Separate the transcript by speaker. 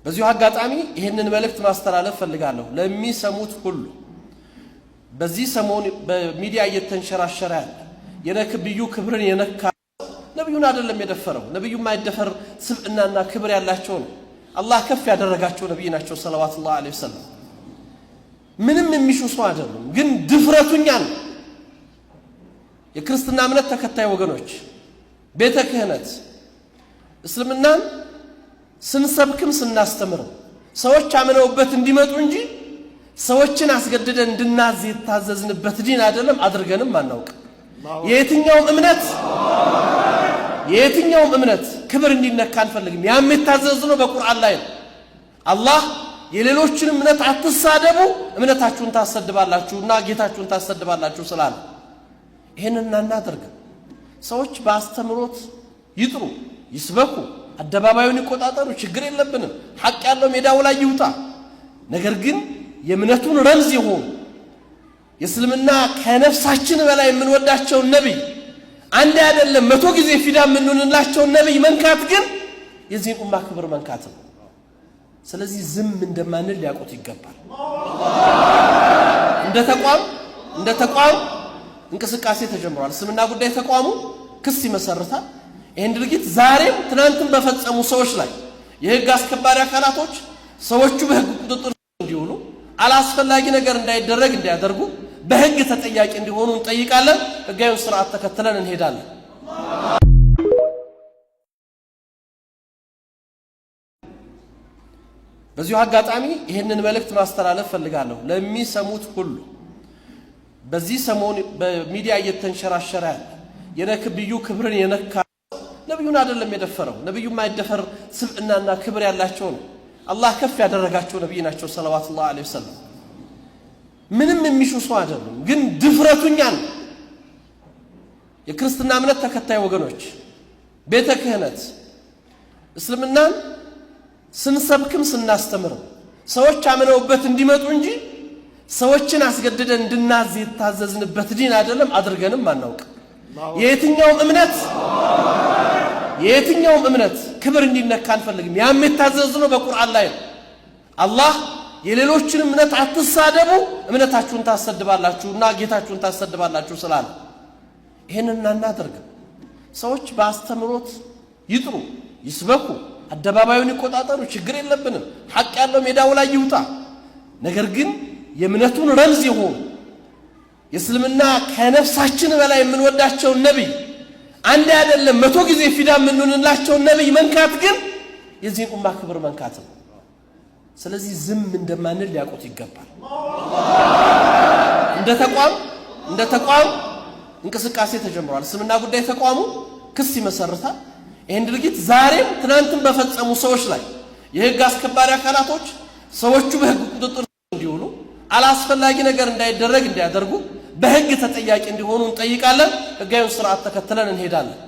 Speaker 1: በዚሁ አጋጣሚ ይሄንን መልእክት ማስተላለፍ ፈልጋለሁ ለሚሰሙት ሁሉ። በዚህ ሰሞን በሚዲያ እየተንሸራሸረ ያለ የነብዩ ክብርን የነካ ነብዩን አይደለም የደፈረው። ነብዩ ማይደፈር ስብዕናና ክብር ያላቸው ነው። አላህ ከፍ ያደረጋቸው ነብይ ናቸው ሰለላሁ ዐለይሂ ወሰለም። ምንም የሚሹ ሰው አይደሉም። ግን ድፍረቱኛል የክርስትና እምነት ተከታይ ወገኖች ቤተ ክህነት እስልምናን ስንሰብክም ስናስተምር ሰዎች አምነውበት እንዲመጡ እንጂ ሰዎችን አስገድደን እንድናዝ የታዘዝንበት ዲን አይደለም። አድርገንም አናውቅ። የየትኛውም እምነት ክብር እንዲነካ አንፈልግም። ያም የታዘዝነው በቁርአን ላይ ነው። አላህ የሌሎችን እምነት አትሳደቡ እምነታችሁን ታሰድባላችሁና ጌታችሁን ታሰድባላችሁ ስላለ ይሄንን እናድርግ። ሰዎች በአስተምሮት ይጥሩ፣ ይስበኩ፣ አደባባዩን ይቆጣጠሩ፣ ችግር የለብንም። ሐቅ ያለው ሜዳው ላይ ይውጣ። ነገር ግን የእምነቱን ረምዝ ይሁን የእስልምና ከነፍሳችን በላይ የምንወዳቸው ነብይ አንድ አይደለም 100 ጊዜ ፊዳ የምንሆንላቸው ነብይ መንካት ግን የዚህን ኡማ ክብር መንካት ነው። ስለዚህ ዝም እንደማንል ሊያውቁት ይገባል። እንደ ተቋም እንቅስቃሴ ተጀምሯል። እስልምና ጉዳይ ተቋሙ ክስ ይመሰርታል። ይሄን ድርጊት ዛሬም ትናንትም በፈጸሙ ሰዎች ላይ የህግ አስከባሪ አካላቶች ሰዎቹ በህግ ቁጥጥር እንዲውሉ አላስፈላጊ ነገር እንዳይደረግ እንዲያደርጉ በህግ ተጠያቂ እንዲሆኑ እንጠይቃለን። ህጋዊውን ስርዓት ተከትለን እንሄዳለን። በዚሁ አጋጣሚ ይሄንን መልእክት ማስተላለፍ ፈልጋለሁ ለሚሰሙት ሁሉ። በዚህ ሰሞን በሚዲያ እየተንሸራሸረ ያለ የነብዩ ክብርን የነካ ነብዩን አይደለም የደፈረው። ነብዩ ማይደፈር ስብዕናና ክብር ያላቸው ነው። አላህ ከፍ ያደረጋቸው ነብይ ናቸው ሰለላሁ ዐለይሂ ወሰለም። ምንም የሚሹ ሰው አይደሉም። ግን ድፍረቱኛል የክርስትና እምነት ተከታይ ወገኖች ቤተ ክህነት እስልምናን ስንሰብክም ስናስተምር ሰዎች አምነውበት እንዲመጡ እንጂ ሰዎችን አስገድደን እንድናዝ የታዘዝንበት ዲን አይደለም። አድርገንም አናውቅ። የየትኛውም እምነት ክብር እንዲነካ አንፈልግም። ያም የታዘዝነው በቁርአን ላይ ነው። አላህ የሌሎችን እምነት አትሳደቡ እምነታችሁን ታሰድባላችሁና ጌታችሁን ታሰድባላችሁ ስላለ ይሄንን እናድርግ። ሰዎች በአስተምሮት ይጥሩ፣ ይስበኩ፣ አደባባዩን ይቆጣጠሩ፣ ችግር የለብንም። ሐቅ ያለው ሜዳው ላይ ይውጣ። ነገር ግን የእምነቱን ረምዝ ይሁን የእስልምና ከነፍሳችን በላይ የምንወዳቸው ነብይ አንድ አይደለም 100 ጊዜ ፊዳ የምንሆንላቸው ነብይ መንካት ግን የዚህን ኡማ ክብር መንካት ነው። ስለዚህ ዝም እንደማንል ሊያውቁት ይገባል። እንደ ተቋም እንቅስቃሴ ተጀምሯል። እስልምና ጉዳይ ተቋሙ ክስ ይመሰርታል። ይሄን ድርጊት ዛሬም ትናንትም በፈጸሙ ሰዎች ላይ የህግ አስከባሪ አካላቶች ሰዎቹ በህግ ቁጥጥር እንዲውሉ አላስፈላጊ ነገር እንዳይደረግ እንዲያደርጉ በህግ ተጠያቂ እንዲሆኑ እንጠይቃለን። ህጋዊውን ስርዓት ተከትለን እንሄዳለን።